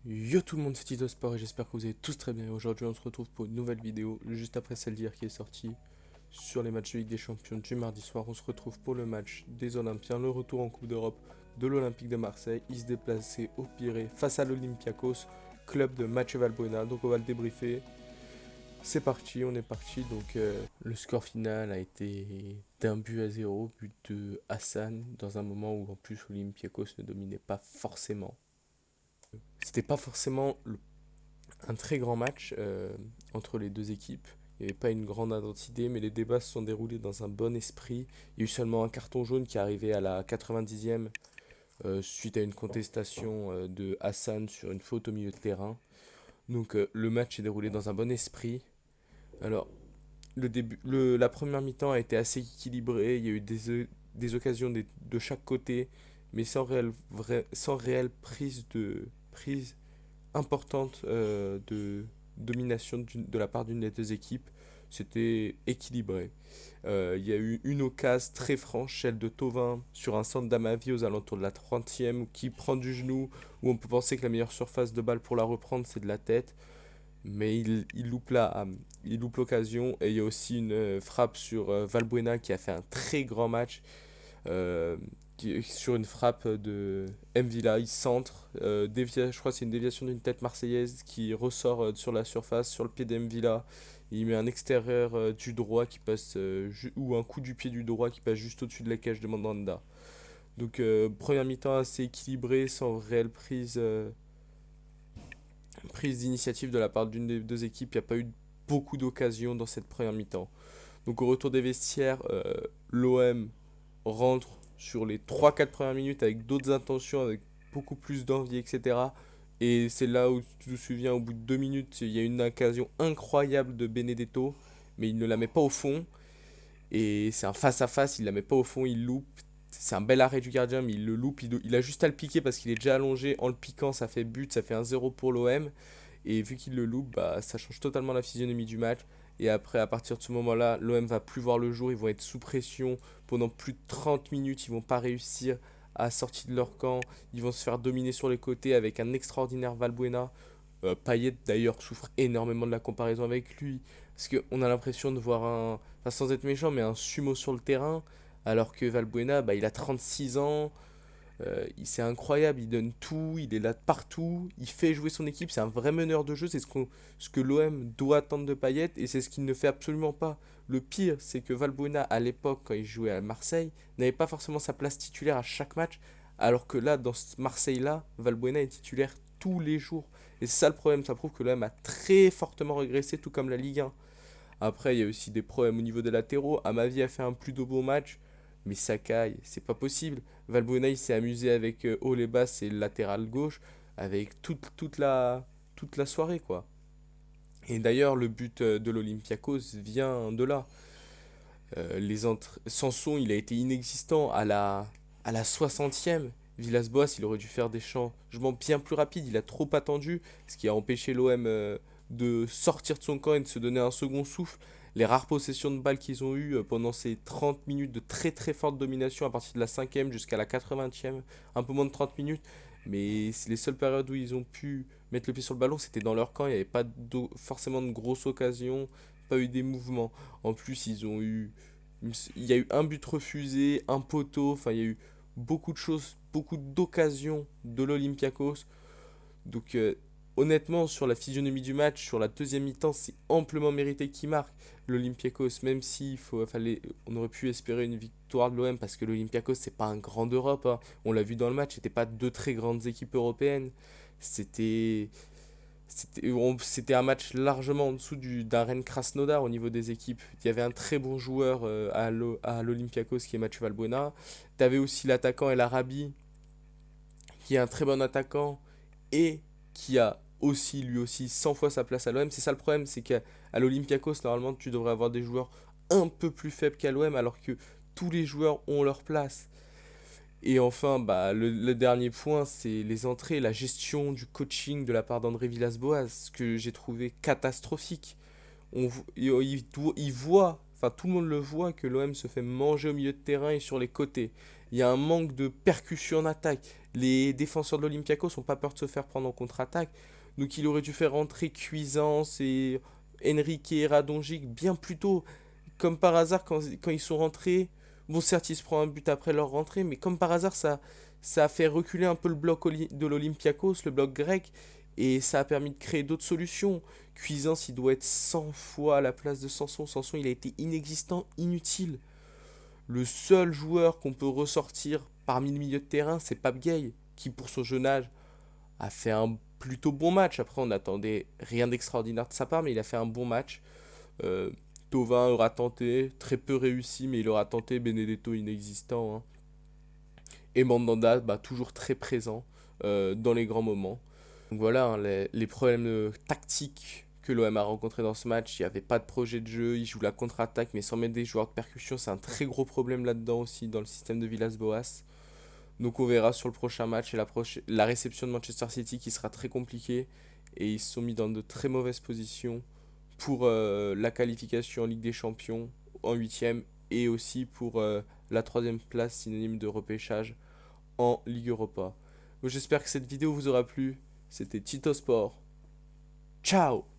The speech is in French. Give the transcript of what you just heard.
Yo tout le monde, c'est Tito Sport et j'espère que vous allez tous très bien. Aujourd'hui, on se retrouve pour une nouvelle vidéo, juste après celle d'hier qui est sortie sur les matchs de Ligue des Champions du mardi soir. On se retrouve pour le match des Olympiens, le retour en Coupe d'Europe de l'Olympique de Marseille. Ils se déplaçaient au Pirée face à l'Olympiakos, club de Mathieu Valbuena. Donc on va le débriefer. C'est parti, on est parti. Donc le score final a été d'1 but à 0, but de Hassan, dans un moment où en plus l'Olympiakos ne dominait pas forcément. C'était pas forcément un très grand match entre les deux équipes. Il n'y avait pas une grande identité, mais les débats se sont déroulés dans un bon esprit. Il y a eu seulement un carton jaune qui est arrivé à la 90e suite à une contestation de Hassan sur une faute au milieu de terrain. Donc le match est déroulé dans un bon esprit. Alors, la première mi-temps a été assez équilibrée. Il y a eu des occasions de chaque côté, mais sans réelle prise importante de domination de la part d'une des deux équipes. C'était équilibré. Il y a eu une occasion très franche, celle de Thauvin sur un centre d'Amavi aux alentours de la 30e, qui prend du genou, où on peut penser que la meilleure surface de balle pour la reprendre, c'est de la tête. Mais il loupe l'occasion. Et il y a aussi une frappe sur Valbuena qui a fait un très grand match euh, sur une frappe de Mvila, il centre, je crois que c'est une déviation d'une tête marseillaise qui ressort sur la surface, sur le pied d'Mvila. Il met un extérieur du droit qui passe, ou un coup du pied du droit qui passe juste au-dessus de la cage de Mandanda. Donc première mi-temps assez équilibrée, sans réelle prise d'initiative de la part d'une des deux équipes. Il n'y a pas eu beaucoup d'occasions dans cette première mi-temps. Donc au retour des vestiaires, l'OM rentre sur les 3-4 premières minutes avec d'autres intentions, avec beaucoup plus d'envie, etc. Et c'est là où tu te souviens, au bout de 2 minutes, il y a une occasion incroyable de Benedetto, mais il ne la met pas au fond. Et c'est un face-à-face, il la met pas au fond, il loupe. C'est un bel arrêt du gardien, mais il le loupe. Il a juste à le piquer parce qu'il est déjà allongé. En le piquant, ça fait but, ça fait 1-0 pour l'OM. Et vu qu'il le loupe, bah, ça change totalement la physionomie du match. Et après, à partir de ce moment-là, l'OM va plus voir le jour. Ils vont être sous pression pendant plus de 30 minutes. Ils vont pas réussir à sortir de leur camp. Ils vont se faire dominer sur les côtés avec un extraordinaire Valbuena. Payet d'ailleurs souffre énormément de la comparaison avec lui. Parce qu'on a l'impression de voir enfin, sans être méchant, mais un sumo sur le terrain. Alors que Valbuena, bah, il a 36 ans. C'est incroyable, il donne tout, il est là partout, il fait jouer son équipe, c'est un vrai meneur de jeu, c'est ce que l'OM doit attendre de Payet et c'est ce qu'il ne fait absolument pas. Le pire, c'est que Valbuena, à l'époque, quand il jouait à Marseille, n'avait pas forcément sa place titulaire à chaque match, alors que là, dans ce Marseille-là, Valbuena est titulaire tous les jours. Et c'est ça le problème, ça prouve que l'OM a très fortement régressé, tout comme la Ligue 1. Après, il y a aussi des problèmes au niveau des latéraux. Amavi a fait un plus de beau match, mais Sakai, c'est pas possible. Valbuena, il s'est amusé avec Oleba, c'est le latéral gauche, avec toute la soirée, quoi. Et d'ailleurs, le but de l'Olympiakos vient de là. Sanson, il a été inexistant à la 60e. Villas-Boas, il aurait dû faire des changements bien plus rapides. Il a trop attendu, ce qui a empêché l'OM de sortir de son camp et de se donner un second souffle. Les rares possessions de balles qu'ils ont eues pendant ces 30 minutes de très très forte domination à partir de la 5e jusqu'à la 80e, un peu moins de 30 minutes. Mais c'est les seules périodes où ils ont pu mettre le pied sur le ballon, c'était dans leur camp. Il n'y avait pas forcément de grosses occasions, pas eu des mouvements. En plus, il y a eu un but refusé, un poteau, enfin il y a eu beaucoup de choses, beaucoup d'occasions de l'Olympiakos. Donc honnêtement, sur la physionomie du match, sur la deuxième mi-temps, c'est amplement mérité qu'il marque l'Olympiakos, même si on aurait pu espérer une victoire de l'OM parce que l'Olympiakos c'est pas un grand d'Europe, hein. On l'a vu dans le match, c'était pas deux très grandes équipes européennes. C'était c'était un match largement en dessous d'un Rennes Krasnodar au niveau des équipes. Il y avait un très bon joueur à l'Olympiakos qui est Mathieu Valbuena. Tu avais aussi l'attaquant El Arabi qui est un très bon attaquant et qui a aussi lui aussi 100 fois sa place à l'OM. C'est ça le problème, c'est qu'à l'Olympiakos, normalement, tu devrais avoir des joueurs un peu plus faibles qu'à l'OM alors que tous les joueurs ont leur place. Et enfin, bah, le dernier point, c'est les entrées, la gestion du coaching de la part d'André Villas-Boas, que j'ai trouvé catastrophique. Il voit enfin tout le monde le voit que l'OM se fait manger au milieu de terrain et sur les côtés. Il y a un manque de percussion en attaque. Les défenseurs de l'Olympiakos n'ont pas peur de se faire prendre en contre-attaque. Donc il aurait dû faire rentrer Cuisance et Enrique et Radonjic bien plus tôt. Comme par hasard, quand ils sont rentrés, bon certes ils se prennent un but après leur rentrée, mais comme par hasard ça a fait reculer un peu le bloc de l'Olympiakos, le bloc grec, et ça a permis de créer d'autres solutions. Cuisance, il doit être 100 fois à la place de Sanson. Sanson, il a été inexistant, inutile. Le seul joueur qu'on peut ressortir parmi le milieu de terrain, c'est Pape Gueye, qui pour son jeune âge a fait un plutôt bon match. Après, on n'attendait rien d'extraordinaire de sa part, mais il a fait un bon match. Euh, Thauvin aura tenté, très peu réussi, mais il aura tenté. Benedetto inexistant, hein. Et Mandanda, bah, toujours très présent dans les grands moments. Donc voilà, hein, les problèmes tactiques que l'OM a rencontrés dans ce match. Il n'y avait pas de projet de jeu, il joue la contre-attaque, mais sans mettre des joueurs de percussion. C'est un très gros problème là-dedans aussi, dans le système de Villas-Boas. Donc on verra sur le prochain match et la réception de Manchester City qui sera très compliquée. Et ils se sont mis dans de très mauvaises positions pour la qualification en Ligue des Champions en huitième et aussi pour la troisième place synonyme de repêchage en Ligue Europa. Donc j'espère que cette vidéo vous aura plu. C'était Tito Sport. Ciao!